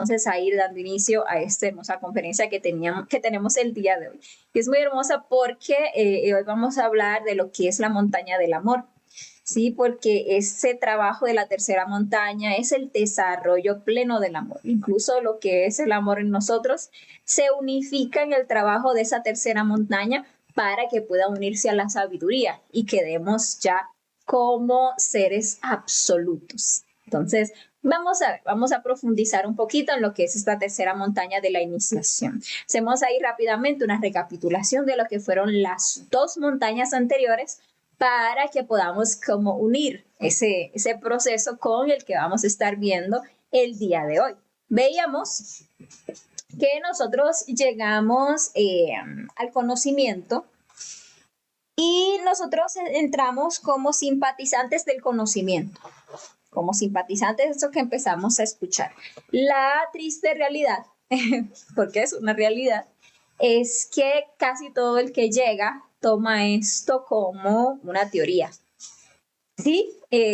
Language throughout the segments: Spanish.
entonces a ir dando inicio a esta hermosa conferencia que tenemos el día de hoy. Que es muy hermosa porque hoy vamos a hablar de lo que es la montaña del amor. Sí, porque ese trabajo de la tercera montaña es el desarrollo pleno del amor. Incluso lo que es el amor en nosotros se unifica en el trabajo de esa tercera montaña para que pueda unirse a la sabiduría y quedemos ya como seres absolutos. Entonces, vamos a profundizar un poquito en lo que es esta tercera montaña de la iniciación. Hacemos ahí rápidamente una recapitulación de lo que fueron las dos montañas anteriores para que podamos como unir ese proceso con el que vamos a estar viendo el día de hoy. Veíamos que nosotros llegamos al conocimiento y nosotros entramos como simpatizantes del conocimiento, como simpatizantes de eso que empezamos a escuchar. La triste realidad, porque es una realidad, es que casi todo el que llega toma esto como una teoría. Sí,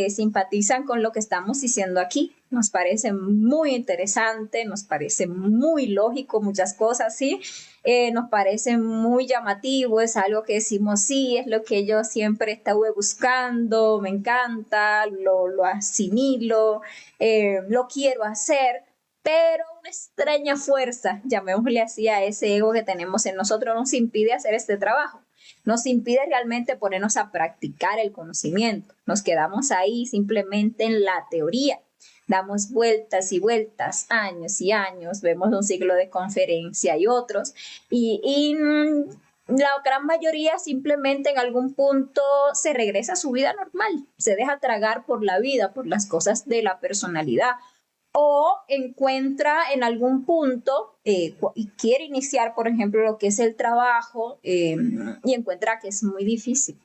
simpatizan con lo que estamos diciendo aquí. Nos parece muy interesante, nos parece muy lógico muchas cosas, ¿sí? Nos parece muy llamativo, es algo que decimos, sí, es lo que yo siempre estuve buscando, me encanta, lo asimilo, lo quiero hacer, pero una extraña fuerza, llamémosle así a ese ego que tenemos en nosotros, nos impide hacer este trabajo. Nos impide realmente ponernos a practicar el conocimiento. Nos quedamos ahí simplemente en la teoría. Damos vueltas y vueltas, años y años, vemos un ciclo de conferencia y otros, y la gran mayoría simplemente en algún punto se regresa a su vida normal, se deja tragar por la vida, por las cosas de la personalidad, o encuentra en algún punto y quiere iniciar, por ejemplo, lo que es el trabajo y encuentra que es muy difícil,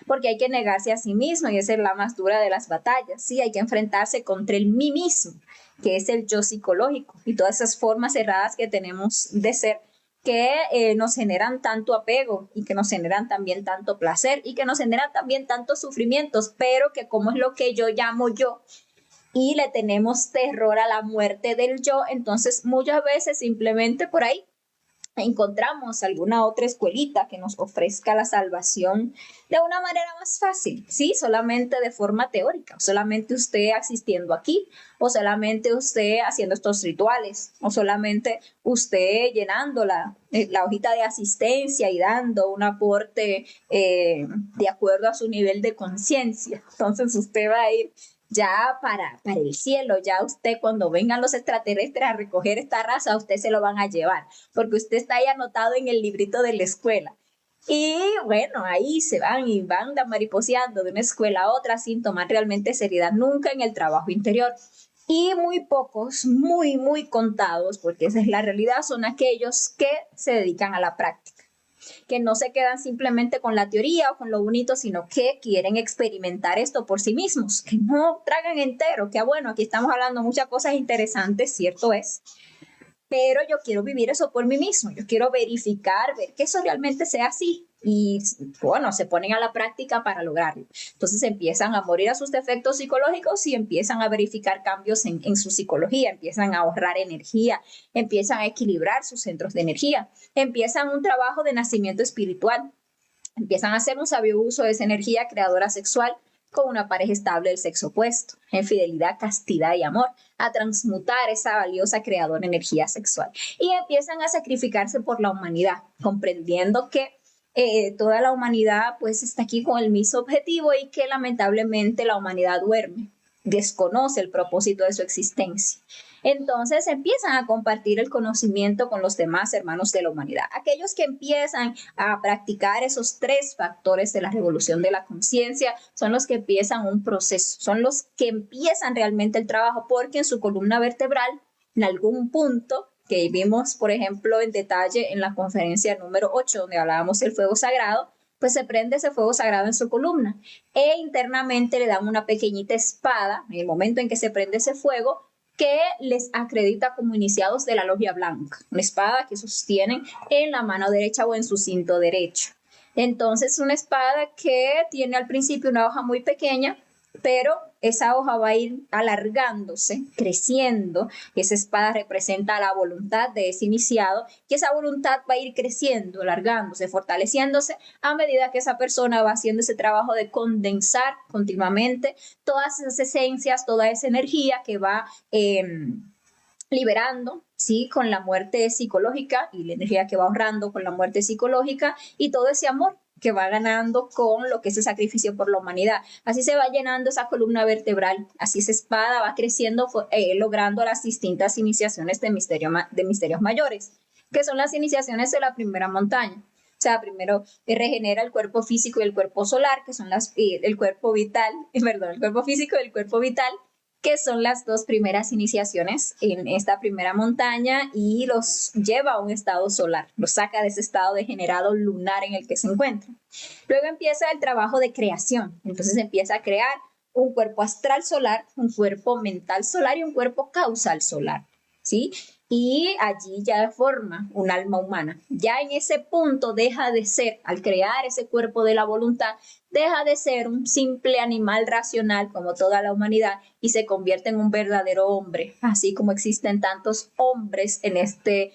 porque hay que negarse a sí mismo y esa es la más dura de las batallas, ¿sí? Hay que enfrentarse contra el mí mismo, que es el yo psicológico y todas esas formas erradas que tenemos de ser que nos generan tanto apego y que nos generan también tanto placer y que nos generan también tantos sufrimientos, pero que como es lo que yo llamo yo, y le tenemos terror a la muerte del yo, entonces muchas veces simplemente por ahí encontramos alguna otra escuelita que nos ofrezca la salvación de una manera más fácil, ¿sí? Solamente de forma teórica, solamente usted asistiendo aquí, o solamente usted haciendo estos rituales, o solamente usted llenando la hojita de asistencia y dando un aporte de acuerdo a su nivel de conciencia. Entonces usted va a ir ya para el cielo, ya usted cuando vengan los extraterrestres a recoger esta raza, a usted se lo van a llevar, porque usted está ahí anotado en el librito de la escuela. Y bueno, ahí se van y van mariposeando de una escuela a otra sin tomar realmente seriedad nunca en el trabajo interior. Y muy pocos, muy contados, porque esa es la realidad, son aquellos que se dedican a la práctica, que no se quedan simplemente con la teoría o con lo bonito, sino que quieren experimentar esto por sí mismos, que no tragan entero, que bueno, aquí estamos hablando muchas cosas interesantes, cierto es, pero yo quiero vivir eso por mí mismo, yo quiero verificar, ver que eso realmente sea así. Y bueno, se ponen a la práctica para lograrlo. Entonces empiezan a morir a sus defectos psicológicos y empiezan a verificar cambios en su psicología, empiezan a ahorrar energía, empiezan a equilibrar sus centros de energía, empiezan un trabajo de nacimiento espiritual, empiezan a hacer un sabio uso de esa energía creadora sexual con una pareja estable del sexo opuesto, en fidelidad, castidad y amor, a transmutar esa valiosa creadora energía sexual. Y empiezan a sacrificarse por la humanidad, comprendiendo que toda la humanidad pues está aquí con el mismo objetivo y que lamentablemente la humanidad duerme, desconoce el propósito de su existencia. Entonces empiezan a compartir el conocimiento con los demás hermanos de la humanidad. Aquellos que empiezan a practicar esos tres factores de la revolución de la conciencia son los que empiezan un proceso, son los que empiezan realmente el trabajo, porque en su columna vertebral, en algún punto, que vimos, por ejemplo, en detalle en la conferencia número 8, donde hablábamos del fuego sagrado, pues se prende ese fuego sagrado en su columna e internamente le dan una pequeñita espada en el momento en que se prende ese fuego, que les acredita como iniciados de la logia blanca, una espada que sostienen en la mano derecha o en su cinto derecho. Entonces, una espada que tiene al principio una hoja muy pequeña, pero esa hoja va a ir alargándose, creciendo. Esa espada representa la voluntad de ese iniciado y esa voluntad va a ir creciendo, alargándose, fortaleciéndose a medida que esa persona va haciendo ese trabajo de condensar continuamente todas esas esencias, toda esa energía que va liberando, ¿sí? Con la muerte psicológica y la energía que va ahorrando con la muerte psicológica y todo ese amor que va ganando con lo que es el sacrificio por la humanidad. Así se va llenando esa columna vertebral, así esa espada va creciendo, logrando las distintas iniciaciones de misterios mayores, que son las iniciaciones de la primera montaña. O sea, primero regenera el cuerpo físico y el cuerpo solar, que son el cuerpo vital, perdón, el cuerpo físico y el cuerpo vital, que son las dos primeras iniciaciones en esta primera montaña y los lleva a un estado solar, los saca de ese estado degenerado lunar en el que se encuentra. Luego empieza el trabajo de creación, entonces empieza a crear un cuerpo astral solar, un cuerpo mental solar y un cuerpo causal solar, ¿sí? Y allí ya forma un alma humana. Ya en ese punto deja de ser, al crear ese cuerpo de la voluntad, deja de ser un simple animal racional como toda la humanidad y se convierte en un verdadero hombre, así como existen tantos hombres en este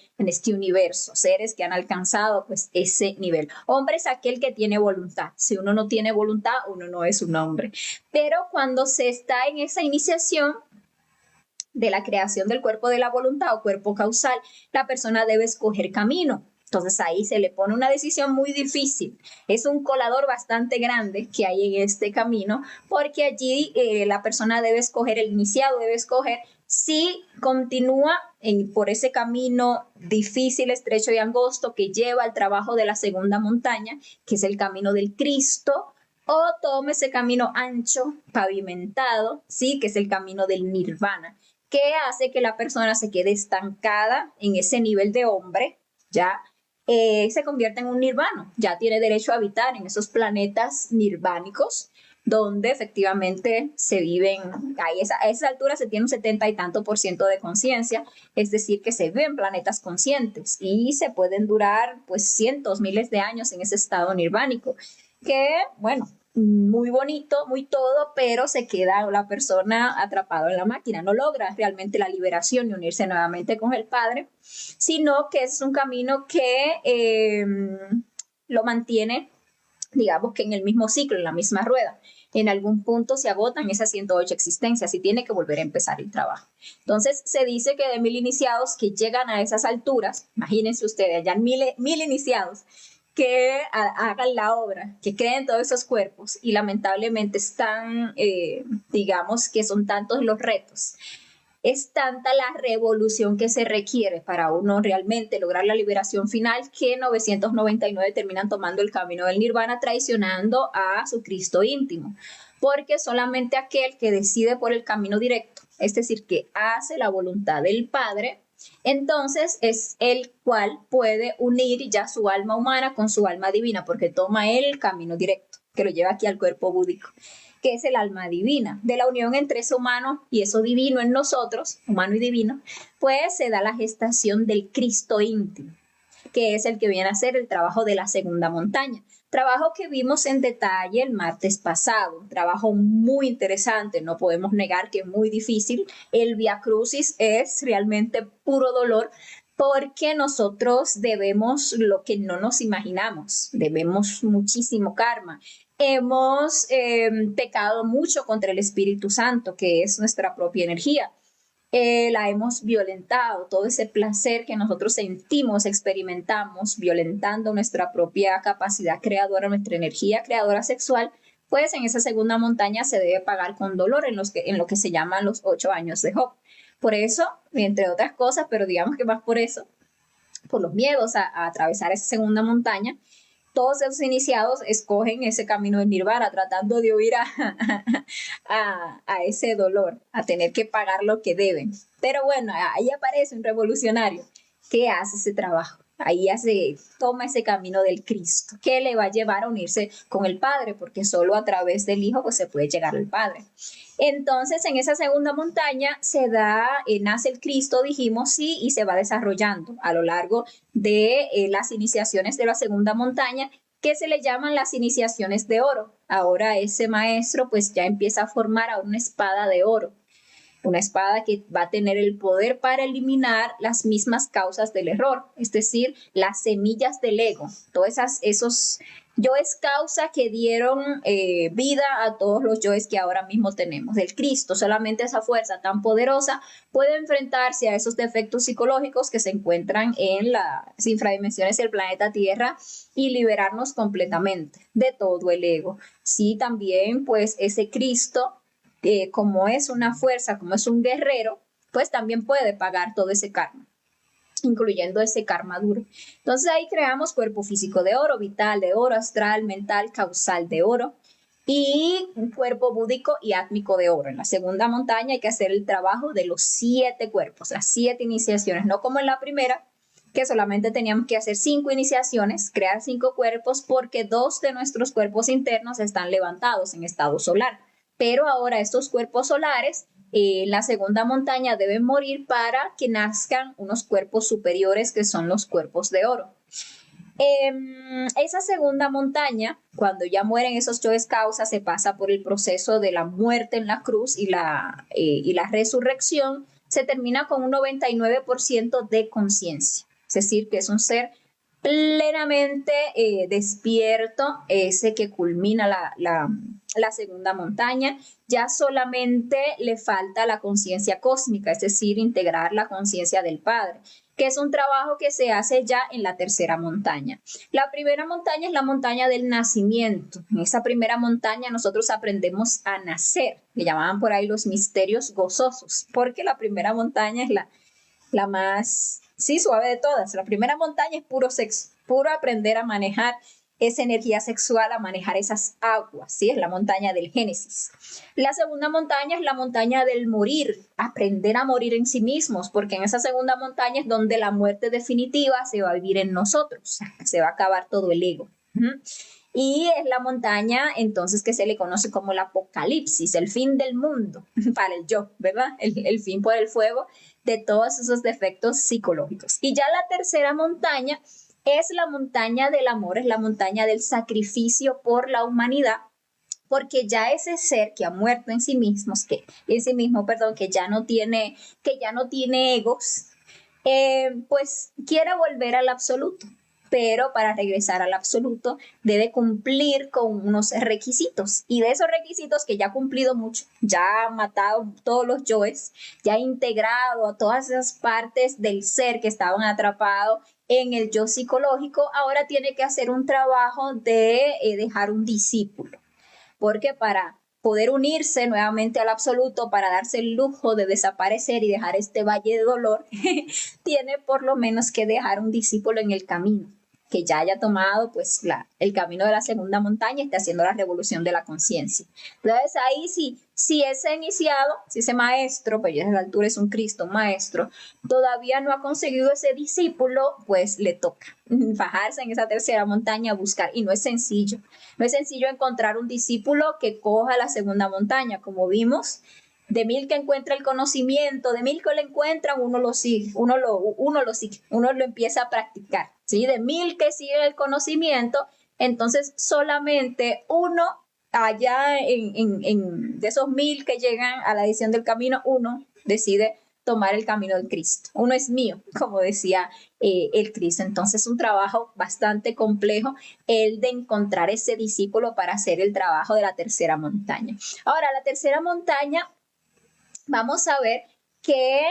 universo, seres que han alcanzado pues ese nivel. Hombre es aquel que tiene voluntad. Si uno no tiene voluntad, uno no es un hombre. Pero cuando se está en esa iniciación de la creación del cuerpo de la voluntad o cuerpo causal, la persona debe escoger camino. Entonces ahí se le pone una decisión muy difícil. Es un colador bastante grande que hay en este camino, porque allí la persona debe escoger, el iniciado debe escoger si continúa por ese camino difícil, estrecho y angosto que lleva al trabajo de la segunda montaña, que es el camino del Cristo, o toma ese camino ancho, pavimentado, ¿sí? Que es el camino del nirvana, que hace que la persona se quede estancada en ese nivel de hombre, ya se convierte en un nirvano, ya tiene derecho a habitar en esos planetas nirvánicos, donde efectivamente se viven, a esa altura se tiene un 70 y tanto por ciento de conciencia, es decir, que se viven planetas conscientes y se pueden durar pues cientos, miles de años en ese estado nirvánico, que bueno, muy bonito, muy todo, pero se queda la persona atrapada en la máquina, no logra realmente la liberación y unirse nuevamente con el Padre, sino que es un camino que lo mantiene, digamos que en el mismo ciclo, en la misma rueda. En algún punto se agotan esas 108 existencias y tiene que volver a empezar el trabajo. Entonces se dice que de 1000 iniciados que llegan a esas alturas, imagínense ustedes, ya 1000 iniciados, que hagan la obra, que creen todos esos cuerpos y lamentablemente están, digamos que son tantos los retos, es tanta la revolución que se requiere para uno realmente lograr la liberación final que 999 terminan tomando el camino del nirvana traicionando a su Cristo íntimo, porque solamente aquel que decide por el camino directo, es decir, que hace la voluntad del Padre, entonces es el cual puede unir ya su alma humana con su alma divina, porque toma el camino directo, que lo lleva aquí al cuerpo búdico, que es el alma divina. De la unión entre ese humano y eso divino en nosotros, humano y divino, pues se da la gestación del Cristo íntimo, que es el que viene a hacer el trabajo de la segunda montaña. Trabajo que vimos en detalle el martes pasado, un trabajo muy interesante, no podemos negar que es muy difícil. El Vía Crucis es realmente puro dolor porque nosotros debemos lo que no nos imaginamos, debemos muchísimo karma. Hemos pecado mucho contra el Espíritu Santo, que es nuestra propia energía. La hemos violentado, todo ese placer que nosotros sentimos, experimentamos, violentando nuestra propia capacidad creadora, nuestra energía creadora sexual, pues en esa segunda montaña se debe pagar con dolor en lo que se llaman los 8 años de Job. Por eso, entre otras cosas, pero digamos que más por eso, por los miedos a atravesar esa segunda montaña, todos esos iniciados escogen ese camino del nirvana, tratando de huir a ese dolor, a tener que pagar lo que deben. Pero bueno, ahí aparece un revolucionario que hace ese trabajo. Ahí toma ese camino del Cristo, que le va a llevar a unirse con el Padre, porque solo a través del Hijo pues, se puede llegar al Padre. Entonces, en esa segunda montaña nace el Cristo, dijimos, sí, y se va desarrollando a lo largo de las iniciaciones de la segunda montaña, que se le llaman las iniciaciones de oro. Ahora ese maestro pues ya empieza a formar a una espada de oro, una espada que va a tener el poder para eliminar las mismas causas del error, es decir, las semillas del ego, todos esos yoes causa que dieron vida a todos los yoes que ahora mismo tenemos. El Cristo, solamente esa fuerza tan poderosa puede enfrentarse a esos defectos psicológicos que se encuentran en las infradimensiones del planeta Tierra y liberarnos completamente de todo el ego. Sí, también pues ese Cristo, como es una fuerza, como es un guerrero, pues también puede pagar todo ese karma, incluyendo ese karma duro. Entonces ahí creamos cuerpo físico de oro, vital de oro, astral, mental, causal de oro y un cuerpo búdico y átmico de oro. En la segunda montaña hay que hacer el trabajo de los 7 cuerpos, las 7 iniciaciones, no como en la primera, que solamente teníamos que hacer 5 iniciaciones, crear 5 cuerpos, porque 2 de nuestros cuerpos internos están levantados en estado solar. Pero ahora estos cuerpos solares, la segunda montaña, deben morir para que nazcan unos cuerpos superiores que son los cuerpos de oro. Esa segunda montaña, cuando ya mueren esos yoes causa, se pasa por el proceso de la muerte en la cruz y la resurrección, se termina con un 99% de conciencia, es decir, que es un ser plenamente despierto, ese que culmina la segunda montaña. Ya solamente le falta la conciencia cósmica, es decir, integrar la conciencia del Padre, que es un trabajo que se hace ya en la tercera montaña. La primera montaña es la montaña del nacimiento. En esa primera montaña nosotros aprendemos a nacer, le llamaban por ahí los misterios gozosos, porque la primera montaña es la más, sí, suave de todas. La primera montaña es puro sexo, puro aprender a manejar esa energía sexual, a manejar esas aguas, ¿sí? Es la montaña del Génesis. La segunda montaña es la montaña del morir, aprender a morir en sí mismos, porque en esa segunda montaña es donde la muerte definitiva se va a vivir en nosotros, se va a acabar todo el ego. Y es la montaña entonces que se le conoce como el apocalipsis, el fin del mundo para el yo, ¿verdad? El fin por el fuego de todos esos defectos psicológicos. Y ya la tercera montaña es la montaña del amor, es la montaña del sacrificio por la humanidad, porque ya ese ser que ha muerto en sí mismo, que ya no tiene egos, pues quiere volver al absoluto. Pero para regresar al absoluto debe cumplir con unos requisitos, y de esos requisitos que ya ha cumplido mucho, ya ha matado todos los yoes, ya ha integrado a todas esas partes del ser que estaban atrapados en el yo psicológico, ahora tiene que hacer un trabajo de dejar un discípulo, porque para poder unirse nuevamente al absoluto, para darse el lujo de desaparecer y dejar este valle de dolor, tiene por lo menos que dejar un discípulo en el camino, que ya haya tomado pues el camino de la segunda montaña y está haciendo la revolución de la conciencia. Entonces ahí si ese iniciado, si ese maestro, pues ya a esa altura es un Cristo, un maestro, todavía no ha conseguido ese discípulo, pues le toca bajarse en esa tercera montaña a buscar. Y no es sencillo encontrar un discípulo que coja la segunda montaña, como vimos. De 1000 que encuentra el conocimiento, de 1000 que lo encuentran, uno lo sigue, uno lo empieza a practicar, ¿sí? De 1000 que siguen el conocimiento, entonces solamente uno allá de esos 1000 que llegan a la edición del camino, uno decide tomar el camino del Cristo. Uno es mío, como decía el Cristo. Entonces, un trabajo bastante complejo, el de encontrar ese discípulo para hacer el trabajo de la tercera montaña. Ahora, la tercera montaña, vamos a ver que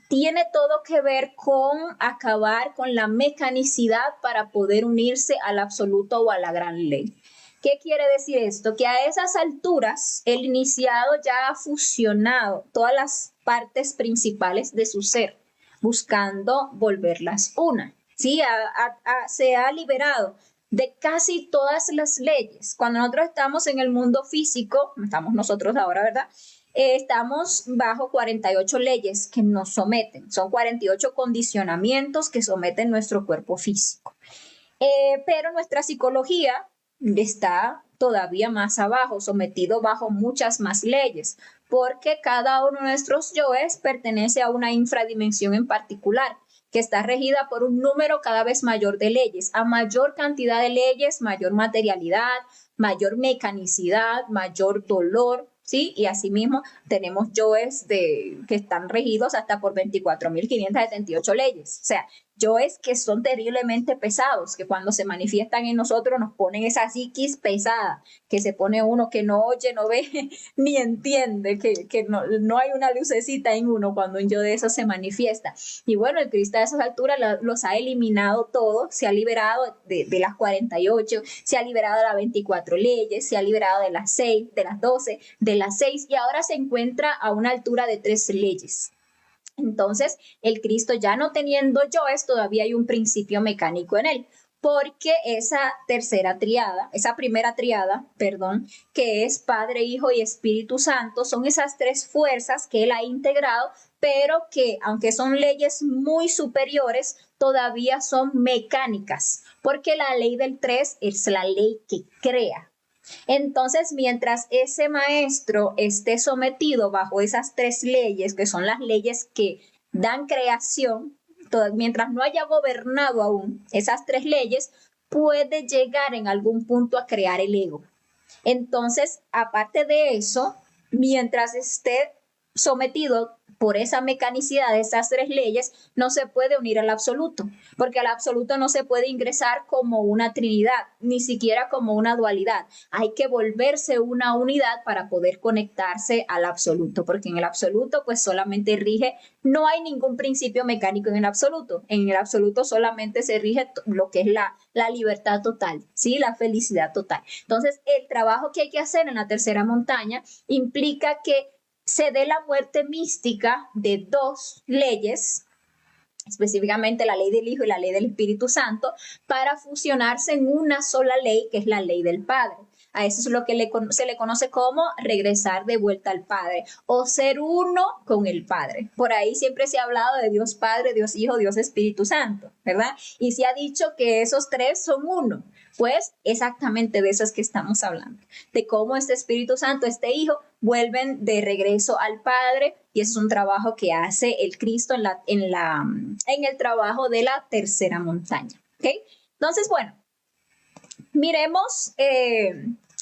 tiene todo que ver con acabar con la mecanicidad para poder unirse al absoluto o a la gran ley. ¿Qué quiere decir esto? Que a esas alturas el iniciado ya ha fusionado todas las partes principales de su ser, buscando volverlas una. ¿Sí? Se ha liberado de casi todas las leyes. Cuando nosotros estamos en el mundo físico, estamos nosotros ahora, ¿verdad? Estamos bajo 48 leyes que nos someten. Son 48 condicionamientos que someten nuestro cuerpo físico. Pero nuestra psicología está todavía más abajo, sometido bajo muchas más leyes, porque cada uno de nuestros yoes pertenece a una infradimensión en particular. que está regida por un número cada vez mayor de leyes. A mayor cantidad de leyes, mayor materialidad, mayor mecanicidad, mayor dolor, ¿sí? Y asimismo tenemos yoes que están regidos hasta por 24.578 leyes. O sea, yoes que son terriblemente pesados, que cuando se manifiestan en nosotros nos ponen esa psiquis pesada, que se pone uno que no oye, no ve, ni entiende, que no hay una lucecita en uno cuando un yo de eso se manifiesta. Y bueno, el Cristo a esas alturas los ha eliminado todos, se ha liberado de las 48, se ha liberado de las 24 leyes, se ha liberado de las 6, de las 12, de las 6 y ahora se encuentra a una altura de 3 leyes. Entonces, el Cristo ya no teniendo yoes, todavía hay un principio mecánico en él, porque esa primera triada, perdón, que es Padre, Hijo y Espíritu Santo, son esas tres fuerzas que él ha integrado, pero que aunque son leyes muy superiores, todavía son mecánicas, porque la ley del 3 es la ley que crea. Entonces, mientras ese maestro esté sometido bajo esas tres leyes, que son las leyes que dan creación, mientras no haya gobernado aún esas tres leyes, puede llegar en algún punto a crear el ego. Entonces, aparte de eso, mientras esté sometido por esa mecanicidad de esas tres leyes, no se puede unir al absoluto, porque al absoluto no se puede ingresar como una trinidad, ni siquiera como una dualidad. Hay que volverse una unidad para poder conectarse al absoluto, porque en el absoluto pues solamente rige, no hay ningún principio mecánico en el absoluto solamente se rige lo que es la libertad total, ¿sí? La felicidad total. Entonces, el trabajo que hay que hacer en la tercera montaña implica que se dé la muerte mística de dos leyes, específicamente la ley del Hijo y la ley del Espíritu Santo, para fusionarse en una sola ley, que es la ley del Padre. A eso es lo que se le conoce como regresar de vuelta al Padre o ser uno con el Padre. Por ahí siempre se ha hablado de Dios Padre, Dios Hijo, Dios Espíritu Santo, ¿verdad? Y se ha dicho que esos tres son uno. Pues exactamente de eso es que estamos hablando, de cómo este Espíritu Santo, este Hijo, vuelven de regreso al Padre, y eso es un trabajo que hace el Cristo en el trabajo de la tercera montaña. ¿Okay? Entonces, bueno, miremos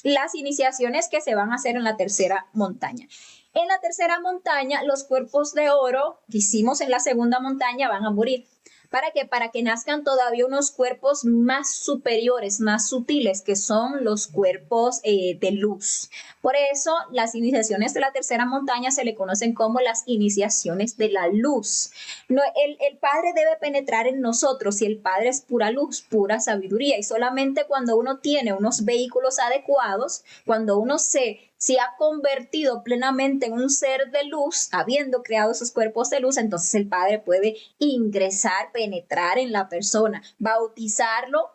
las iniciaciones que se van a hacer en la tercera montaña. En la tercera montaña, los cuerpos de oro que hicimos en la segunda montaña van a morir. ¿Para qué? Para que nazcan todavía unos cuerpos más superiores, más sutiles, que son los cuerpos de luz. Por eso, las iniciaciones de la tercera montaña se le conocen como las iniciaciones de la luz. No, el Padre debe penetrar en nosotros y el Padre es pura luz, pura sabiduría. Y solamente cuando uno tiene unos vehículos adecuados, cuando uno se ha convertido plenamente en un ser de luz, habiendo creado esos cuerpos de luz, entonces el Padre puede ingresar, penetrar en la persona, bautizarlo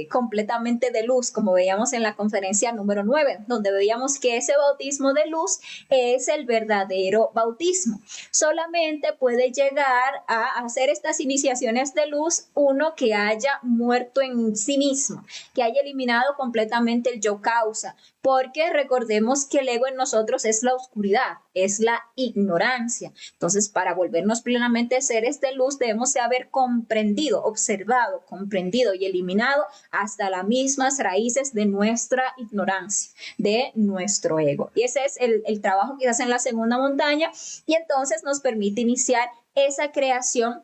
completamente de luz, como veíamos en la conferencia número 9, donde veíamos que ese bautismo de luz es el verdadero bautismo. Solamente puede llegar a hacer estas iniciaciones de luz uno que haya muerto en sí mismo, que haya eliminado completamente el yo causa, porque recordemos que el ego en nosotros es la oscuridad, es la ignorancia. Entonces, para volvernos plenamente seres de luz, debemos haber comprendido, observado, comprendido y eliminado hasta las mismas raíces de nuestra ignorancia, de nuestro ego. Y ese es el trabajo que se hace en la segunda montaña, y entonces nos permite iniciar esa creación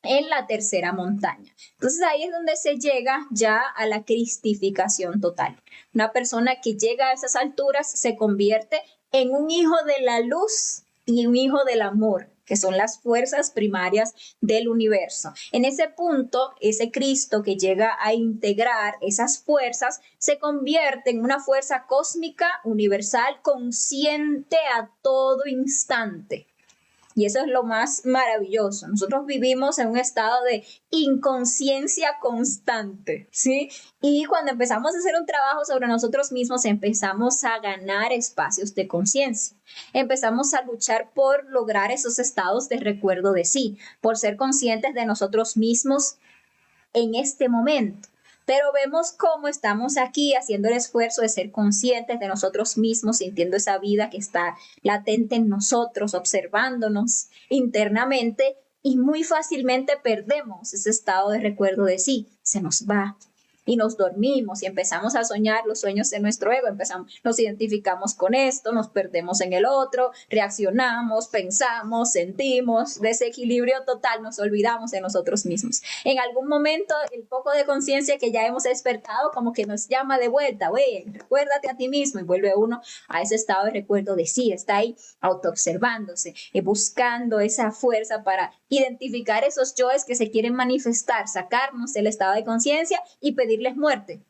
en la tercera montaña. Entonces ahí es donde se llega ya a la cristificación total. Una persona que llega a esas alturas se convierte en un hijo de la luz y un hijo del amor, que son las fuerzas primarias del universo. En ese punto, ese Cristo que llega a integrar esas fuerzas se convierte en una fuerza cósmica universal consciente a todo instante. Y eso es lo más maravilloso. Nosotros vivimos en un estado de inconsciencia constante, ¿sí? Y cuando empezamos a hacer un trabajo sobre nosotros mismos, empezamos a ganar espacios de conciencia. Empezamos a luchar por lograr esos estados de recuerdo de sí, por ser conscientes de nosotros mismos en este momento. Pero vemos cómo estamos aquí haciendo el esfuerzo de ser conscientes de nosotros mismos, sintiendo esa vida que está latente en nosotros, observándonos internamente, y muy fácilmente perdemos ese estado de recuerdo de sí, se nos va. Y nos dormimos y empezamos a soñar los sueños de nuestro ego, nos identificamos con esto, nos perdemos en el otro, reaccionamos, pensamos, sentimos, desequilibrio total, nos olvidamos de nosotros mismos. En algún momento el poco de conciencia que ya hemos despertado como que nos llama de vuelta, güey, recuérdate a ti mismo, y vuelve uno a ese estado de recuerdo de sí, está ahí autoobservándose, buscando esa fuerza para identificar esos yoes que se quieren manifestar, sacarnos del estado de conciencia y pedirles muerte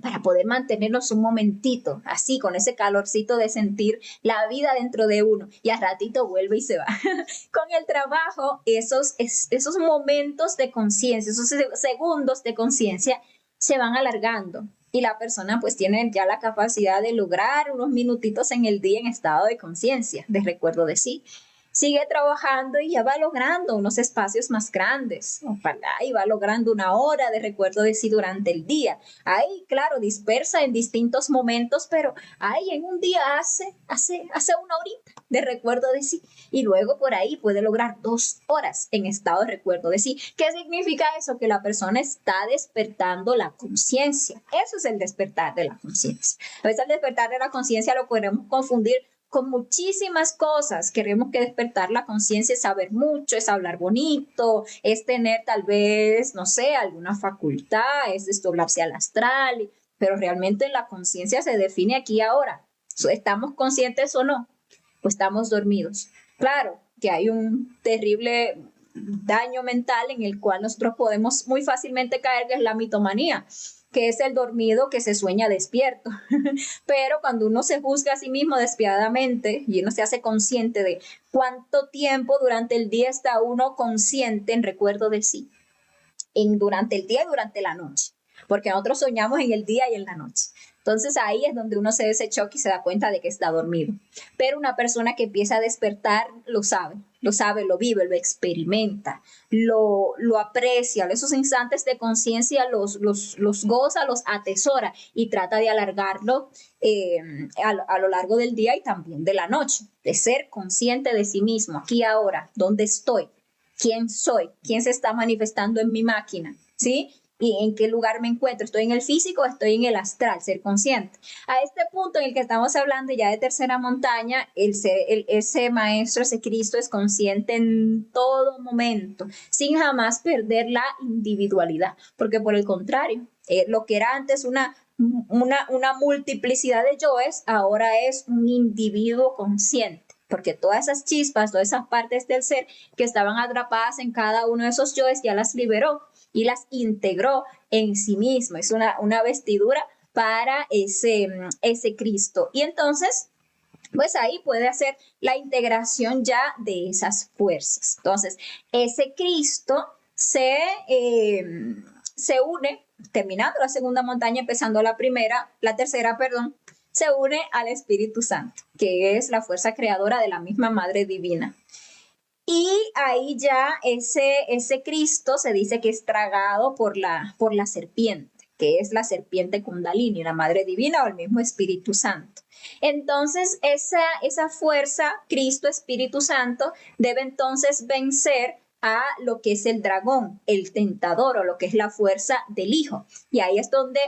para poder mantenernos un momentito, así, con ese calorcito de sentir la vida dentro de uno, y al ratito vuelve y se va. Con el trabajo, esos momentos de conciencia, esos segundos de conciencia se van alargando, y la persona pues tiene ya la capacidad de lograr unos minutitos en el día en estado de conciencia, de recuerdo de sí. Sigue trabajando y ya va logrando unos espacios más grandes. Ojalá, y va logrando una hora de recuerdo de sí durante el día. Ahí, claro, dispersa en distintos momentos, pero ahí en un día hace una horita de recuerdo de sí. Y luego por ahí puede lograr 2 horas en estado de recuerdo de sí. ¿Qué significa eso? Que la persona está despertando la conciencia. Eso es el despertar de la conciencia. A veces el despertar de la conciencia lo podemos confundir con muchísimas cosas. Queremos que despertar la conciencia es saber mucho, es hablar bonito, es tener tal vez, no sé, alguna facultad, es desdoblarse al astral, pero realmente la conciencia se define aquí ahora. ¿Estamos conscientes o no? ¿O estamos dormidos? Claro que hay un terrible daño mental en el cual nosotros podemos muy fácilmente caer, que es la mitomanía, que es el dormido que se sueña despierto. Pero cuando uno se juzga a sí mismo despiadadamente y uno se hace consciente de cuánto tiempo durante el día está uno consciente en recuerdo de sí, durante el día y durante la noche, porque nosotros soñamos en el día y en la noche. Entonces ahí es donde uno se da ese choque y se da cuenta de que está dormido. Pero una persona que empieza a despertar lo sabe, lo vive, lo experimenta, lo aprecia, esos instantes de conciencia los goza, los atesora y trata de alargarlo a lo largo del día y también de la noche, de ser consciente de sí mismo, aquí ahora, dónde estoy, quién soy, quién se está manifestando en mi máquina, ¿sí? Y en qué lugar me encuentro, estoy en el físico, estoy en el astral, ser consciente. A este punto en el que estamos hablando ya de tercera montaña, ese maestro, ese Cristo es consciente en todo momento, sin jamás perder la individualidad, porque por el contrario, lo que era antes una multiplicidad de yoes, ahora es un individuo consciente, porque todas esas chispas, todas esas partes del ser que estaban atrapadas en cada uno de esos yoes ya las liberó y las integró en sí mismo. Es una vestidura para ese Cristo. Y entonces, pues ahí puede hacer la integración ya de esas fuerzas. Entonces, ese Cristo se une, terminando la segunda montaña, empezando la tercera, se une al Espíritu Santo, que es la fuerza creadora de la misma Madre Divina. Y ahí ya ese Cristo se dice que es tragado por la serpiente, que es la serpiente Kundalini, la Madre Divina o el mismo Espíritu Santo. Entonces, esa fuerza, Cristo, Espíritu Santo, debe entonces vencer a lo que es el dragón, el tentador, o lo que es la fuerza del Hijo. Y ahí es donde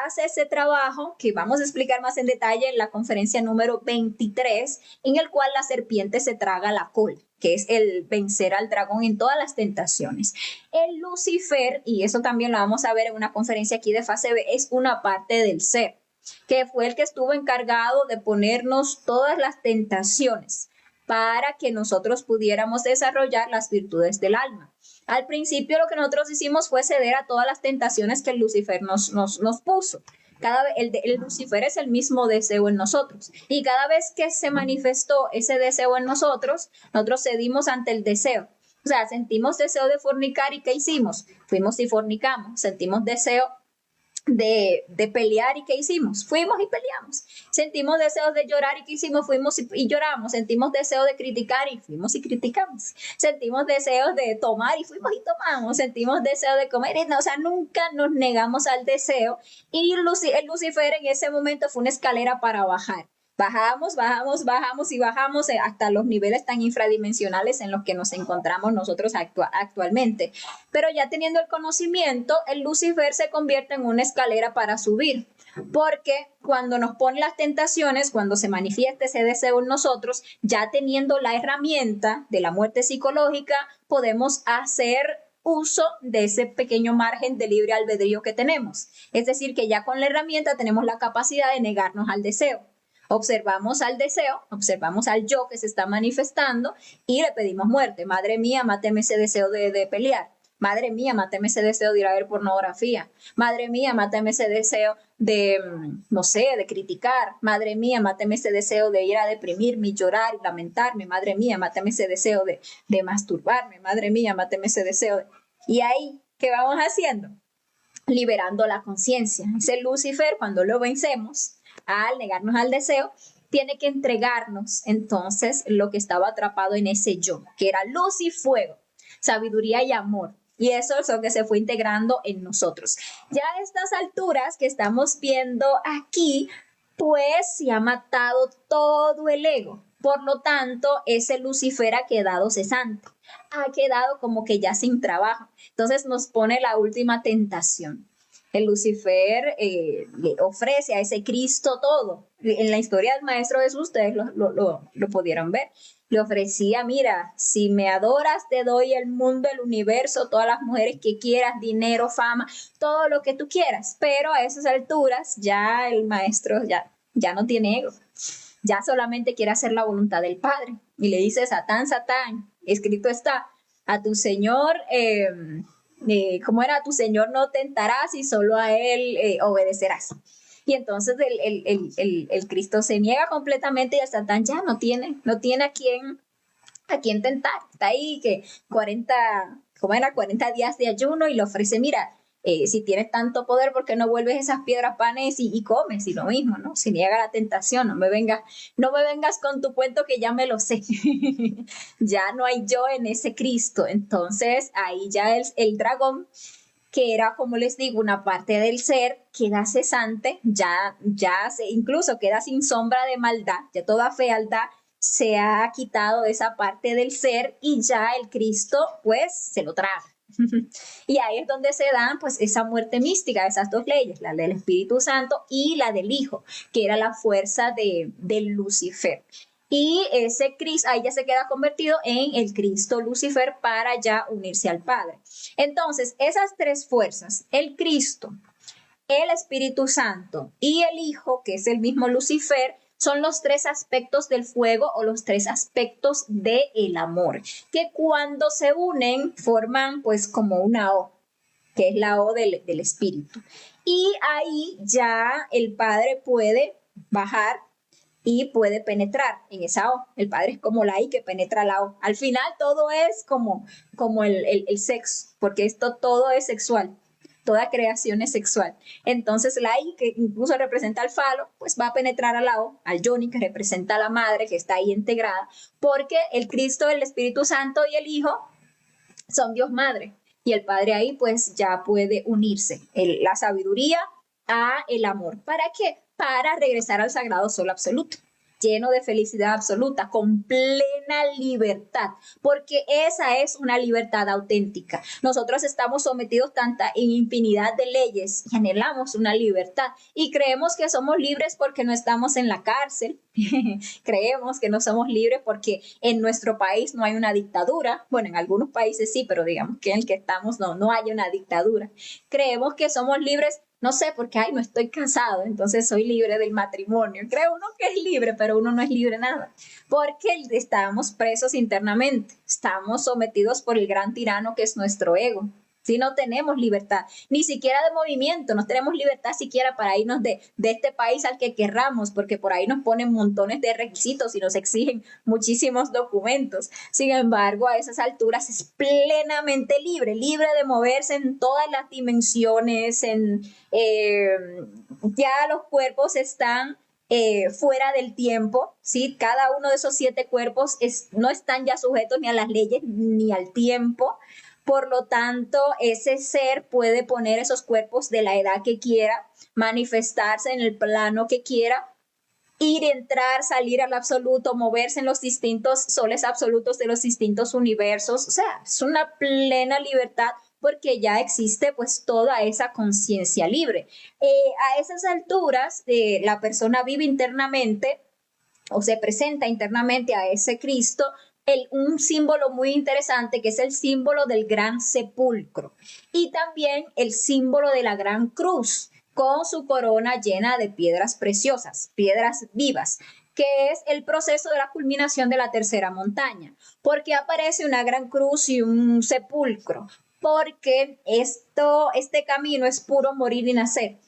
hace ese trabajo que vamos a explicar más en detalle en la conferencia número 23, en el cual la serpiente se traga la cola, que es el vencer al dragón en todas las tentaciones. El Lucifer, y eso también lo vamos a ver en una conferencia aquí de fase B, es una parte del ser, que fue el que estuvo encargado de ponernos todas las tentaciones para que nosotros pudiéramos desarrollar las virtudes del alma. Al principio lo que nosotros hicimos fue ceder a todas las tentaciones que el Lucifer nos puso. El Lucifer es el mismo deseo en nosotros. Y cada vez que se manifestó ese deseo en nosotros cedimos ante el deseo. O sea, sentimos deseo de fornicar y ¿qué hicimos? Fuimos y fornicamos. Sentimos deseo de pelear y ¿qué hicimos? Fuimos y peleamos. Sentimos deseos de llorar y ¿qué hicimos? Fuimos y lloramos. Sentimos deseo de criticar y fuimos y criticamos. Sentimos deseos de tomar y fuimos y tomamos. Sentimos deseo de comer y no, o sea, nunca nos negamos al deseo. Y el Lucifer en ese momento fue una escalera para bajar. Bajamos, bajamos, bajamos y bajamos hasta los niveles tan infradimensionales en los que nos encontramos nosotros actualmente. Pero ya teniendo el conocimiento, el Lucifer se convierte en una escalera para subir. Porque cuando nos ponen las tentaciones, cuando se manifiesta ese deseo en nosotros, ya teniendo la herramienta de la muerte psicológica, podemos hacer uso de ese pequeño margen de libre albedrío que tenemos. Es decir, que ya con la herramienta tenemos la capacidad de negarnos al deseo. Observamos al deseo, observamos al yo que se está manifestando y le pedimos muerte. Madre mía, máteme ese deseo de pelear. Madre mía, máteme ese deseo de ir a ver pornografía. Madre mía, máteme ese deseo de, no sé, de criticar. Madre mía, máteme ese deseo de ir a deprimirme y llorar y lamentarme. Madre mía, máteme ese deseo de masturbarme. Madre mía, máteme ese deseo de... Y ahí, ¿qué vamos haciendo? Liberando la conciencia. Ese Lucifer, cuando lo vencemos, al negarnos al deseo, tiene que entregarnos entonces lo que estaba atrapado en ese yo, que era luz y fuego, sabiduría y amor. Y eso es lo que se fue integrando en nosotros. Ya a estas alturas que estamos viendo aquí, pues se ha matado todo el ego. Por lo tanto, ese Lucifer ha quedado cesante, ha quedado como que ya sin trabajo. Entonces nos pone la última tentación. El Lucifer le ofrece a ese Cristo todo. En la historia del Maestro Jesús, ustedes lo pudieron ver. Le ofrecía, mira, si me adoras, te doy el mundo, el universo, todas las mujeres que quieras, dinero, fama, todo lo que tú quieras. Pero a esas alturas ya el Maestro ya no tiene ego. Ya solamente quiere hacer la voluntad del Padre. Y le dice, Satán, Satán, escrito está, a tu Señor... ¿cómo era? Tu Señor no tentarás y solo a Él obedecerás. Y entonces el Cristo se niega completamente y el Satán ya no tiene a quién tentar. Está ahí que 40 días de ayuno y le ofrece, mira, si tienes tanto poder, ¿por qué no vuelves esas piedras panes y comes? Y lo mismo, ¿no? Se niega la tentación, no me vengas con tu cuento que ya me lo sé. Ya no hay yo en ese Cristo. Entonces ahí ya el dragón, que era, como les digo, una parte del ser, queda cesante, incluso queda sin sombra de maldad, ya toda fealdad se ha quitado de esa parte del ser y ya el Cristo pues se lo traga. Y ahí es donde se dan pues esa muerte mística, esas dos leyes, la del Espíritu Santo y la del Hijo, que era la fuerza de Lucifer. Y ese Cristo ahí ya se queda convertido en el Cristo Lucifer para ya unirse al Padre. Entonces, esas tres fuerzas, el Cristo, el Espíritu Santo y el Hijo, que es el mismo Lucifer, son los tres aspectos del fuego o los tres aspectos del amor, que cuando se unen forman pues como una O, que es la O del Espíritu. Y ahí ya el Padre puede bajar y puede penetrar en esa O. El Padre es como la I que penetra la O. Al final todo es como el sexo, porque esto todo es sexual. Toda creación es sexual. Entonces la I, que incluso representa al falo, pues va a penetrar a la O, al Yoni, que representa a la madre, que está ahí integrada, porque el Cristo, el Espíritu Santo y el Hijo son Dios Madre. Y el Padre ahí pues ya puede unirse la sabiduría a el amor. ¿Para qué? Para regresar al sagrado sol absoluto, lleno de felicidad absoluta, con plena libertad, porque esa es una libertad auténtica. Nosotros estamos sometidos tanta infinidad de leyes y anhelamos una libertad y creemos que somos libres porque no estamos en la cárcel. Creemos que no somos libres porque en nuestro país no hay una dictadura. Bueno, en algunos países sí, pero digamos que en el que estamos no hay una dictadura. Creemos que somos libres, no sé, porque no estoy casado, entonces soy libre del matrimonio. Cree uno que es libre, pero uno no es libre nada, porque estamos presos internamente, estamos sometidos por el gran tirano que es nuestro ego. Si no tenemos libertad, ni siquiera de movimiento, no tenemos libertad siquiera para irnos de este país al que querramos, porque por ahí nos ponen montones de requisitos y nos exigen muchísimos documentos. Sin embargo, a esas alturas es plenamente libre de moverse en todas las dimensiones, ya los cuerpos están fuera del tiempo, ¿sí? Cada uno de esos 7 cuerpos no están ya sujetos ni a las leyes ni al tiempo. Por lo tanto, ese ser puede poner esos cuerpos de la edad que quiera, manifestarse en el plano que quiera ir, entrar, salir al absoluto, moverse en los distintos soles absolutos de los distintos universos. O sea, es una plena libertad porque ya existe pues toda esa conciencia libre. A esas alturas, la persona vive internamente o se presenta internamente a ese Cristo un símbolo muy interesante que es el símbolo del gran sepulcro y también el símbolo de la gran cruz con su corona llena de piedras preciosas, piedras vivas, que es el proceso de la culminación de la tercera montaña. ¿Por qué aparece una gran cruz y un sepulcro? Porque este camino es puro morir y nacer.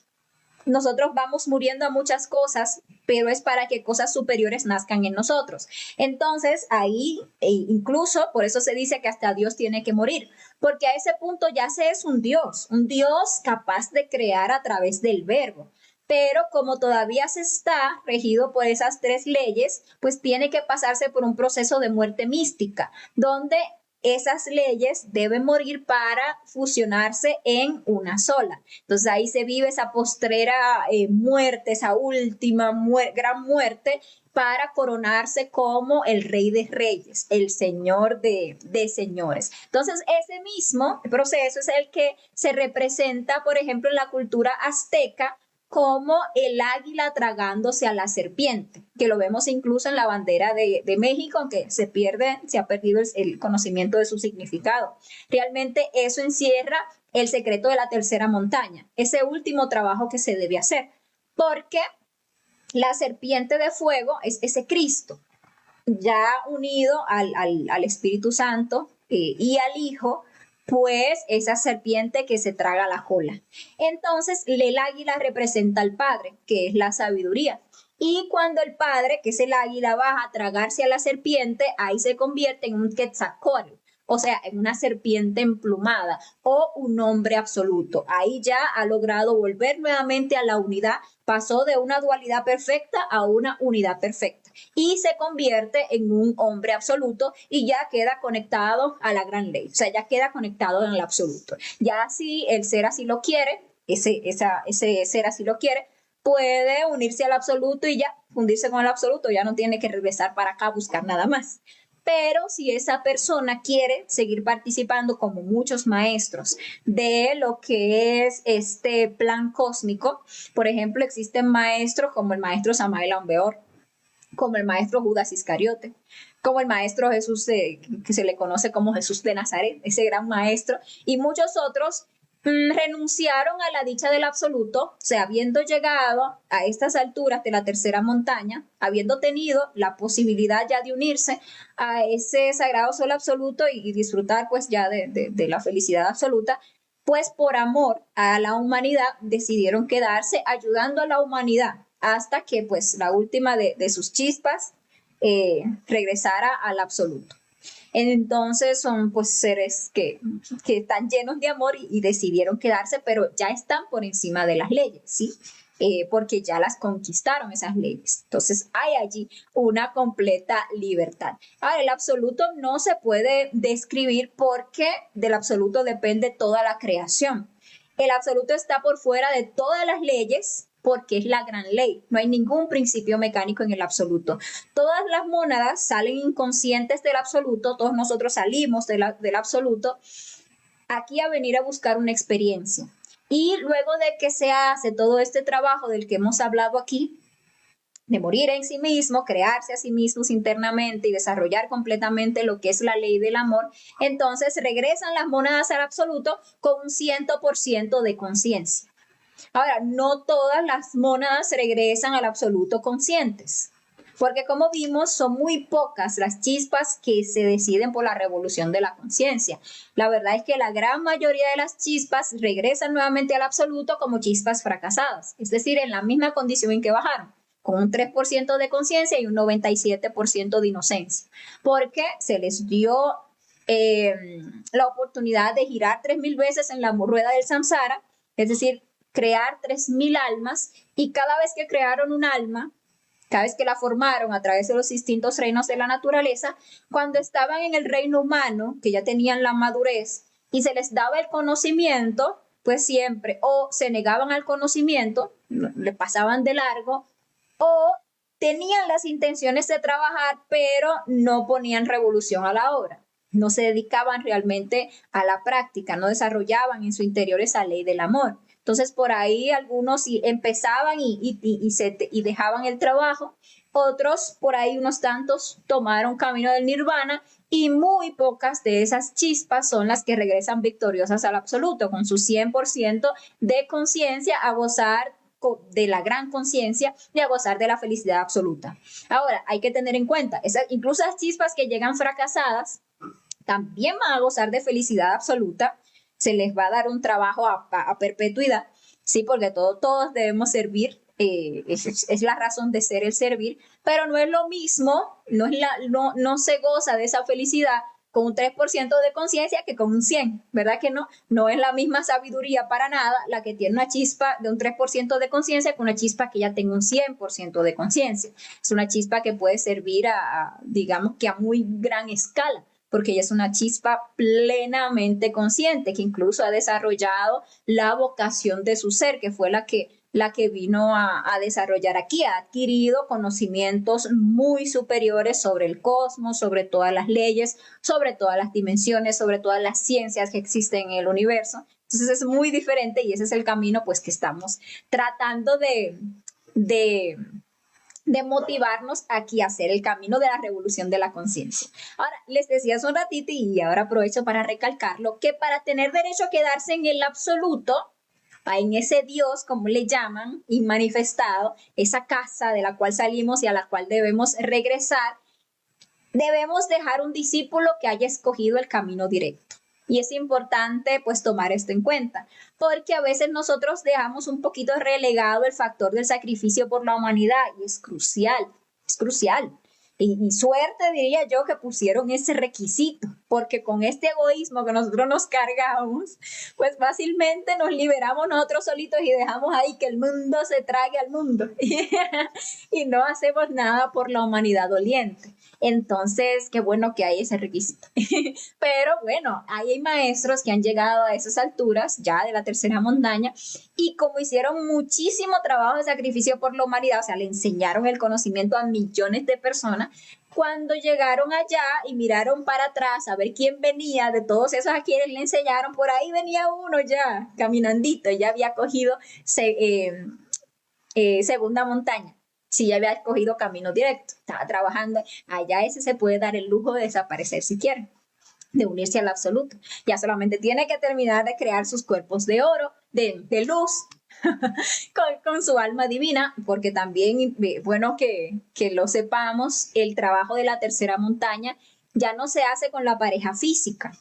Nosotros vamos muriendo a muchas cosas, pero es para que cosas superiores nazcan en nosotros. Entonces, ahí, incluso por eso se dice que hasta Dios tiene que morir, porque a ese punto ya se es un Dios capaz de crear a través del verbo. Pero como todavía se está regido por esas tres leyes, pues tiene que pasarse por un proceso de muerte mística, donde esas leyes deben morir para fusionarse en una sola. Entonces ahí se vive esa postrera muerte, esa última gran muerte para coronarse como el Rey de Reyes, el Señor de señores. Entonces ese mismo proceso es el que se representa, por ejemplo, en la cultura azteca, como el águila tragándose a la serpiente, que lo vemos incluso en la bandera de México, aunque se ha perdido el conocimiento de su significado. Realmente eso encierra el secreto de la tercera montaña, ese último trabajo que se debe hacer, porque la serpiente de fuego es ese Cristo, ya unido al Espíritu Santo y al Hijo, pues esa serpiente que se traga la cola. Entonces, el águila representa al Padre, que es la sabiduría. Y cuando el Padre, que es el águila, va a tragarse a la serpiente, ahí se convierte en un Quetzalcóatl, o sea, en una serpiente emplumada o un hombre absoluto. Ahí ya ha logrado volver nuevamente a la unidad, pasó de una dualidad perfecta a una unidad perfecta y se convierte en un hombre absoluto y ya queda conectado a la gran ley, o sea, ya queda conectado en el absoluto. Ya si el ser así lo quiere, ese ser así lo quiere, puede unirse al absoluto y ya fundirse con el absoluto, ya no tiene que regresar para acá a buscar nada más. Pero si esa persona quiere seguir participando, como muchos maestros, de lo que es este plan cósmico, por ejemplo, existen maestros como el maestro Samael Aun Weor, como el maestro Judas Iscariote, como el maestro Jesús, que se le conoce como Jesús de Nazaret, ese gran maestro, y muchos otros renunciaron a la dicha del absoluto, o sea, habiendo llegado a estas alturas de la tercera montaña, habiendo tenido la posibilidad ya de unirse a ese sagrado sol absoluto y disfrutar pues ya de la felicidad absoluta, pues por amor a la humanidad decidieron quedarse ayudando a la humanidad hasta que pues la última de sus chispas regresara al absoluto. Entonces son pues seres que están llenos de amor y decidieron quedarse, pero ya están por encima de las leyes, ¿sí? Porque ya las conquistaron esas leyes. Entonces hay allí una completa libertad. Ahora, el absoluto no se puede describir porque del absoluto depende toda la creación. El absoluto está por fuera de todas las leyes porque es la gran ley. No hay ningún principio mecánico en el absoluto. Todas las mónadas salen inconscientes del absoluto, todos nosotros salimos del absoluto aquí a venir a buscar una experiencia. Y luego de que se hace todo este trabajo del que hemos hablado aquí, de morir en sí mismo, crearse a sí mismos internamente y desarrollar completamente lo que es la ley del amor, entonces regresan las mónadas al absoluto con un 100% de conciencia. Ahora, no todas las mónadas regresan al absoluto conscientes, porque como vimos, son muy pocas las chispas que se deciden por la revolución de la conciencia. La verdad es que la gran mayoría de las chispas regresan nuevamente al absoluto como chispas fracasadas, es decir, en la misma condición en que bajaron, con un 3% de conciencia y un 97% de inocencia, porque se les dio la oportunidad de girar 3000 veces en la rueda del samsara, es decir, crear 3000 almas, y cada vez que crearon un alma, cada vez que la formaron a través de los distintos reinos de la naturaleza, cuando estaban en el reino humano, que ya tenían la madurez, y se les daba el conocimiento, pues siempre o se negaban al conocimiento, le pasaban de largo, o tenían las intenciones de trabajar, pero no ponían revolución a la obra. No se dedicaban realmente a la práctica, no desarrollaban en su interior esa ley del amor. Entonces, por ahí algunos empezaban y dejaban el trabajo, otros, por ahí unos tantos, tomaron camino del nirvana y muy pocas de esas chispas son las que regresan victoriosas al absoluto, con su 100% de conciencia a gozar de la gran conciencia y a gozar de la felicidad absoluta. Ahora, hay que tener en cuenta, incluso las chispas que llegan fracasadas, también van a gozar de felicidad absoluta, se les va a dar un trabajo a perpetuidad, sí, porque todos debemos servir, es la razón de ser el servir, pero no es lo mismo, no se goza de esa felicidad con un 3% de conciencia que con un 100, ¿verdad que no? No es la misma sabiduría para nada la que tiene una chispa de un 3% de conciencia que una chispa que ya tenga un 100% de conciencia. Es una chispa que puede servir digamos que a muy gran escala, porque ella es una chispa plenamente consciente, que incluso ha desarrollado la vocación de su ser, que fue la que vino a desarrollar aquí, ha adquirido conocimientos muy superiores sobre el cosmos, sobre todas las leyes, sobre todas las dimensiones, sobre todas las ciencias que existen en el universo. Entonces es muy diferente y ese es el camino pues que estamos tratando de motivarnos aquí a hacer el camino de la revolución de la conciencia. Ahora, les decía hace un ratito y ahora aprovecho para recalcarlo, que para tener derecho a quedarse en el absoluto, en ese Dios, como le llaman, inmanifestado, esa casa de la cual salimos y a la cual debemos regresar, debemos dejar un discípulo que haya escogido el camino directo. Y es importante pues tomar esto en cuenta, porque a veces nosotros dejamos un poquito relegado el factor del sacrificio por la humanidad y es crucial, es crucial. Y suerte diría yo que pusieron ese requisito, porque con este egoísmo que nosotros nos cargamos, pues fácilmente nos liberamos nosotros solitos y dejamos ahí que el mundo se trague al mundo y no hacemos nada por la humanidad doliente. Entonces, qué bueno que hay ese requisito. Pero bueno, hay maestros que han llegado a esas alturas ya de la tercera montaña y como hicieron muchísimo trabajo de sacrificio por la humanidad, o sea, le enseñaron el conocimiento a millones de personas, cuando llegaron allá y miraron para atrás a ver quién venía de todos esos a quienes le enseñaron, por ahí venía uno ya caminandito, ya había cogido segunda montaña. Si ya había escogido camino directo, estaba trabajando, allá ese se puede dar el lujo de desaparecer si quiere, de unirse al absoluto. Ya solamente tiene que terminar de crear sus cuerpos de oro, de luz, con su alma divina, porque también, bueno que lo sepamos, el trabajo de la tercera montaña ya no se hace con la pareja física.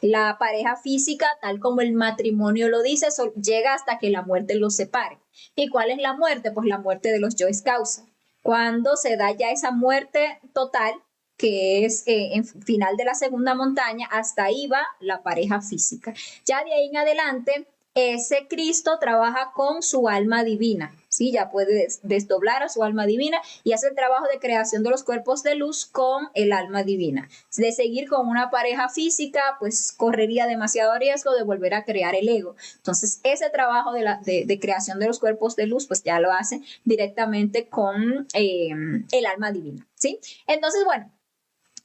La pareja física, tal como el matrimonio lo dice, llega hasta que la muerte los separe. ¿Y cuál es la muerte? Pues la muerte de los yoes causa. Cuando se da ya esa muerte total, que es en final de la segunda montaña, hasta ahí va la pareja física. Ya de ahí en adelante, ese Cristo trabaja con su alma divina, ¿sí? Ya puede desdoblar a su alma divina y hace el trabajo de creación de los cuerpos de luz con el alma divina. De seguir con una pareja física, pues correría demasiado riesgo de volver a crear el ego. Entonces, ese trabajo de creación de los cuerpos de luz, pues ya lo hace directamente con el alma divina, ¿sí? Entonces, bueno,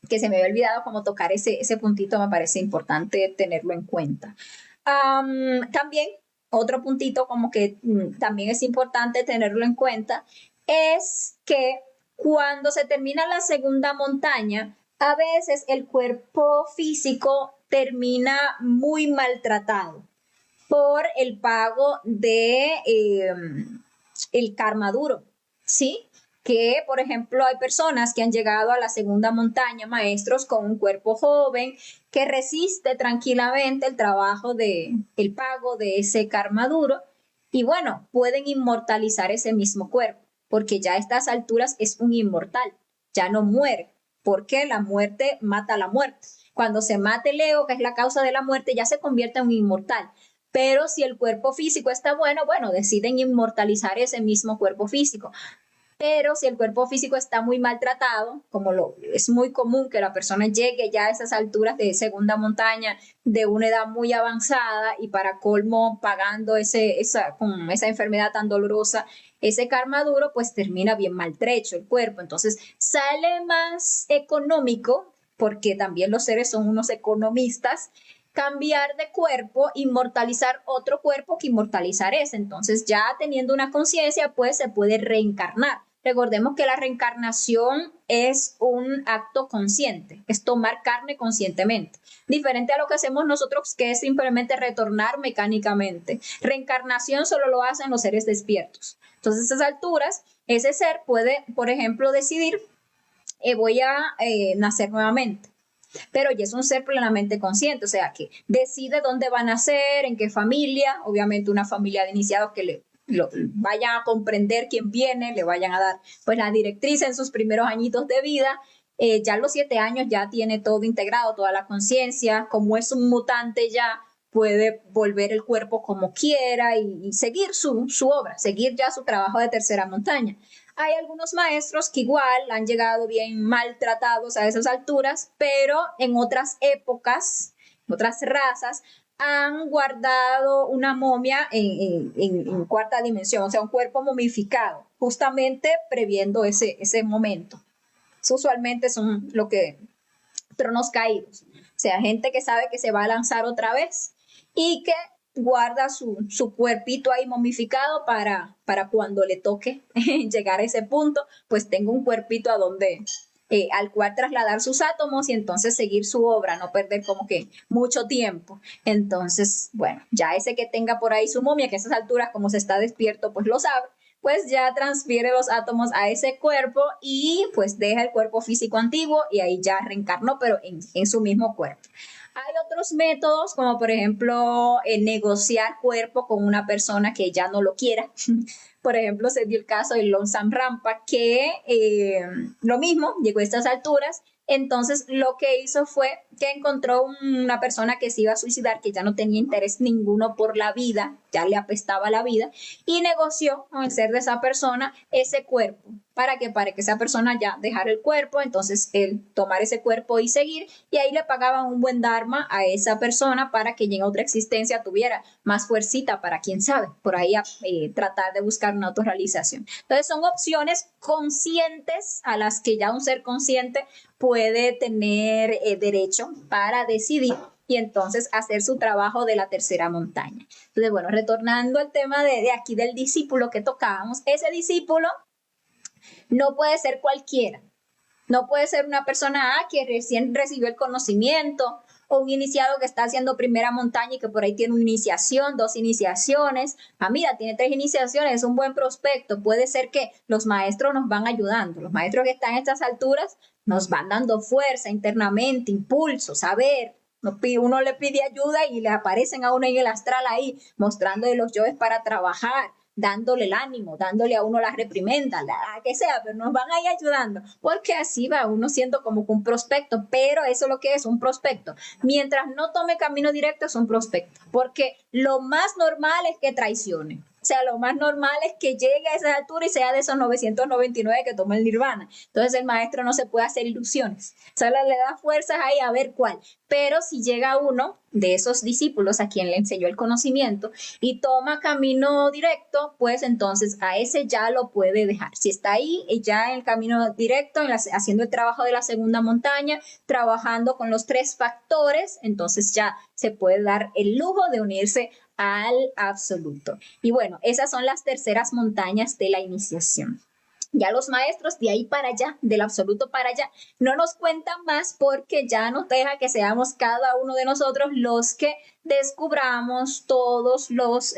que se me había olvidado como tocar ese puntito, me parece importante tenerlo en cuenta. También otro puntito como que también es importante tenerlo en cuenta es que cuando se termina la segunda montaña, a veces el cuerpo físico termina muy maltratado por el pago de el karma duro, ¿sí? Que, por ejemplo, hay personas que han llegado a la segunda montaña, maestros con un cuerpo joven, que resiste tranquilamente el trabajo el pago de ese karma duro, y bueno, pueden inmortalizar ese mismo cuerpo, porque ya a estas alturas es un inmortal, ya no muere, porque la muerte mata a la muerte. Cuando se mata el ego, que es la causa de la muerte, ya se convierte en un inmortal. Pero si el cuerpo físico está bueno, deciden inmortalizar ese mismo cuerpo físico. Pero si el cuerpo físico está muy maltratado, es muy común que la persona llegue ya a esas alturas de segunda montaña de una edad muy avanzada y para colmo pagando con esa enfermedad tan dolorosa, ese karma duro pues termina bien maltrecho el cuerpo. Entonces sale más económico, porque también los seres son unos economistas, cambiar de cuerpo, inmortalizar otro cuerpo que inmortalizar ese. Entonces ya teniendo una conciencia pues se puede reencarnar. Recordemos que la reencarnación es un acto consciente, es tomar carne conscientemente, diferente a lo que hacemos nosotros, que es simplemente retornar mecánicamente. Reencarnación solo lo hacen los seres despiertos. Entonces, a esas alturas, ese ser puede, por ejemplo, decidir, voy a nacer nuevamente, pero ya es un ser plenamente consciente, o sea, que decide dónde va a nacer, en qué familia, obviamente una familia de iniciados que vayan a comprender quién viene, le vayan a dar pues la directriz en sus primeros añitos de vida. Ya a los 7 años ya tiene todo integrado, toda la conciencia, como es un mutante ya puede volver el cuerpo como quiera y seguir su obra, seguir ya su trabajo de tercera montaña. Hay algunos maestros que igual han llegado bien maltratados a esas alturas, pero en otras épocas, otras razas, han guardado una momia en cuarta dimensión, o sea, un cuerpo momificado, justamente previendo ese momento. Eso usualmente son lo que tronos caídos, o sea, gente que sabe que se va a lanzar otra vez y que guarda su cuerpito ahí momificado para cuando le toque llegar a ese punto, pues tenga un cuerpito a donde al cual trasladar sus átomos y entonces seguir su obra, no perder como que mucho tiempo. Entonces, bueno, ya ese que tenga por ahí su momia, que a esas alturas como se está despierto, pues lo sabe, pues ya transfiere los átomos a ese cuerpo y pues deja el cuerpo físico antiguo y ahí ya reencarnó, pero en su mismo cuerpo. Hay otros métodos, como por ejemplo negociar cuerpo con una persona que ya no lo quiera. Por ejemplo, se dio el caso de Longsamp Rampa, que lo mismo, llegó a estas alturas. Entonces, lo que hizo fue que encontró una persona que se iba a suicidar, que ya no tenía interés ninguno por la vida, ya le apestaba la vida, y negoció con el ser de esa persona ese cuerpo. Para que esa persona ya dejara el cuerpo, entonces él tomar ese cuerpo y seguir, y ahí le pagaban un buen dharma a esa persona para que en otra existencia tuviera más fuercita para, quién sabe, por ahí tratar de buscar una autorrealización. Entonces son opciones conscientes a las que ya un ser consciente puede tener derecho para decidir y entonces hacer su trabajo de la tercera montaña. Entonces, bueno, retornando al tema de aquí del discípulo que tocábamos, ese discípulo no puede ser cualquiera, no puede ser una persona que recién recibió el conocimiento o un iniciado que está haciendo primera montaña y que por ahí tiene una iniciación, 2 iniciaciones. Mira, tiene 3 iniciaciones, es un buen prospecto. Puede ser que los maestros nos van ayudando, los maestros que están a estas alturas nos van dando fuerza internamente, impulso, saber. Uno le pide ayuda y le aparecen a uno en el astral ahí, mostrándole los yoes para trabajar, dándole el ánimo, dándole a uno la reprimenda, la que sea, pero nos van ahí ayudando, porque así va uno siendo como un prospecto, pero eso es lo que es un prospecto. Mientras no tome camino directo es un prospecto, porque lo más normal es que traicione. O sea, lo más normal es que llegue a esa altura y sea de esos 999 que toma el nirvana. Entonces el maestro no se puede hacer ilusiones. Solo le da fuerzas ahí a ver cuál. Pero si llega uno de esos discípulos a quien le enseñó el conocimiento y toma camino directo, pues entonces a ese ya lo puede dejar. Si está ahí, ya en el camino directo, haciendo el trabajo de la segunda montaña, trabajando con los 3 factores, entonces ya se puede dar el lujo de unirse al absoluto. Y bueno, esas son las terceras montañas de la iniciación. Ya los maestros de ahí para allá, del absoluto para allá, no nos cuentan más porque ya nos deja que seamos cada uno de nosotros los que descubramos todos los,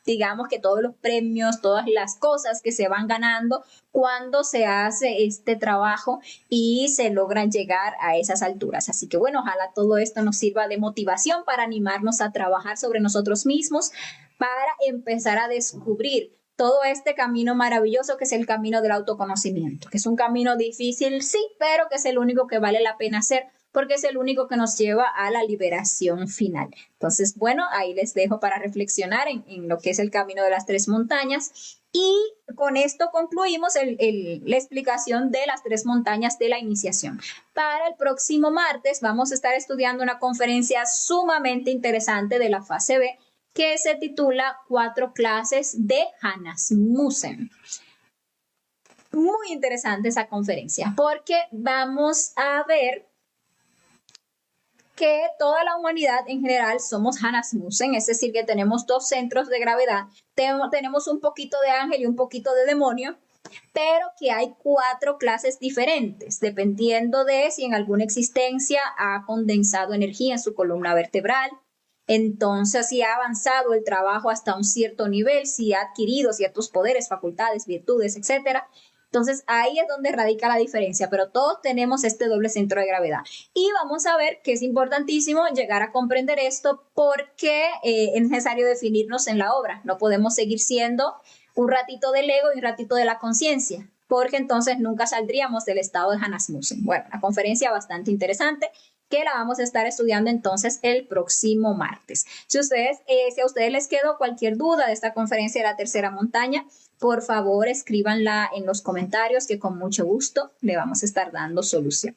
digamos que todos los premios, todas las cosas que se van ganando cuando se hace este trabajo y se logran llegar a esas alturas. Así que bueno, ojalá todo esto nos sirva de motivación para animarnos a trabajar sobre nosotros mismos, para empezar a descubrir todo este camino maravilloso que es el camino del autoconocimiento, que es un camino difícil, sí, pero que es el único que vale la pena hacer, porque es el único que nos lleva a la liberación final. Entonces, bueno, ahí les dejo para reflexionar en lo que es el camino de las 3 montañas. Y con esto concluimos la explicación de las 3 montañas de la iniciación. Para el próximo martes vamos a estar estudiando una conferencia sumamente interesante de la fase B, que se titula Cuatro clases de Hanasmussen. Muy interesante esa conferencia porque vamos a ver que toda la humanidad en general somos Hanasmussen, es decir, que tenemos dos centros de gravedad, tenemos un poquito de ángel y un poquito de demonio, pero que hay cuatro clases diferentes, dependiendo de si en alguna existencia ha condensado energía en su columna vertebral. Entonces, si ha avanzado el trabajo hasta un cierto nivel, si ha adquirido ciertos poderes, facultades, virtudes, etcétera. Entonces, ahí es donde radica la diferencia, pero todos tenemos este doble centro de gravedad. Y vamos a ver que es importantísimo llegar a comprender esto porque es necesario definirnos en la obra. No podemos seguir siendo un ratito del ego y un ratito de la conciencia, porque entonces nunca saldríamos del estado de Hanasmussen. Bueno, una conferencia bastante interesante que la vamos a estar estudiando entonces el próximo martes. Si a ustedes les quedó cualquier duda de esta conferencia de la tercera montaña, por favor escríbanla en los comentarios que con mucho gusto le vamos a estar dando solución.